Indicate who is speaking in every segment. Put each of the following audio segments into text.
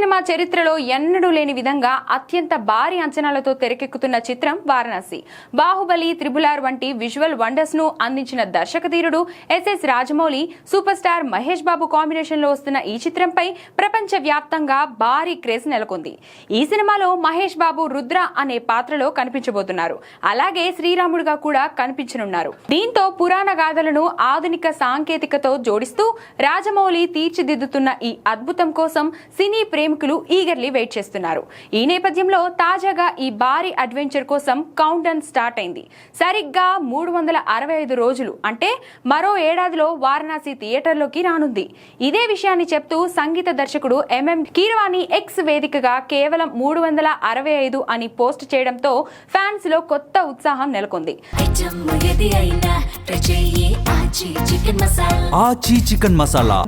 Speaker 1: Cinema చరిత్రలో ఎన్నడూ లేని విధంగా అత్యంత భారీ అంచనాలతో తెరకెక్కుతున్న చిత్రం వారణాసి. బాహుబలి, త్రిబుల్-ఆర్ వంటి విజువల్ వండర్స్ ను అందించిన దర్శకధీరుడు SS Rajamouli, super star Mahesh Babu combination లో వస్తున్న ఈ చిత్రంపై ప్రపంచ వ్యాప్తంగా భారీ క్రేజ్ నెలకొంది. ఈ సినిమాలో మహేష్ బాబు రుద్ర అనే పాత్రలో కనిపించబోతున్నారు. అలాగే శ్రీరాముడుగా కూడా కనిపించనున్నారు. దీంతో పురాణ గాథలను ఆధునిక సాంకేతికతో జోడిస్తూ రాజమౌళి తీర్చిదిద్దుతున్న ఈ అద్భుతం కోసం సినీ ప్రేమికులు ఈగర్లీ వెయిట్ చేస్తున్నారు. ఈ నేపథ్యంలో తాజాగా ఈ భారీ అడ్వెంచర్ కోసం కౌంట్ డౌన్ స్టార్ట్ అయింది. సరిగ్గా 365 రోజులు అంటే మరో ఏడాదిలో వారణాసి థియేటర్లోకి రానుంది. ఇదే విషయాన్ని చెప్తూ సంగీత దర్శకుడు ఎంఎం కీరవాణి ఎక్స్ వేదికగా కేవలం 365 అని పోస్ట్ చేయడంతో ఫ్యాన్స్ లో కొత్త ఉత్సాహం నెలకొంది.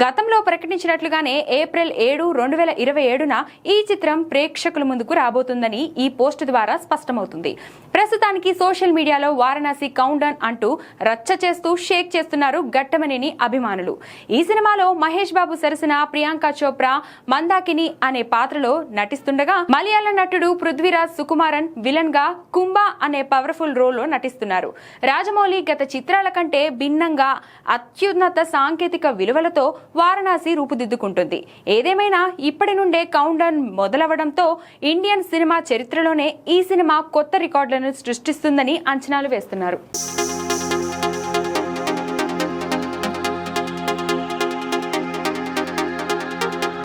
Speaker 1: గతంలో ప్రకటించినట్లుగానే ఏప్రిల్ 7, 2027న ఈ చిత్రం ప్రేక్షకుల ముందుకు రాబోతుందని ఈ పోస్ట్ ద్వారా స్పష్టమవుతుంది. ప్రస్తుతానికి సోషల్ మీడియాలో వారణాసి కౌంట్ డౌన్ అంటూ రచ్చ చేస్తూ షేక్ చేస్తున్నారు ఘట్టమనేని అభిమానులు. ఈ సినిమాలో మహేష్ బాబు సరసన ప్రియాంక చోప్రా మందాకిని అనే పాత్రలో నటిస్తుండగా మలయాళ నటుడు పృథ్వీరాజ్ సుకుమారన్ విలన్ గా కుంభా అనే పవర్ఫుల్ రోల్ లో నటిస్తున్నారు. రాజమౌళి గత చిత్రాల కంటే భిన్నంగా అత్యున్నత సాంకేతిక విలువలతో వారణాసి రూపుదిద్దుకుంటుంది. ఏదేమైనా ఇప్పటి నుండే కౌంట్ డౌన్ మొదలవడంతో ఇండియన్ సినిమా చరిత్రలోనే ఈ సినిమా కొత్త రికార్డులను సృష్టిస్తుందని అంచనాలు వేస్తున్నారు.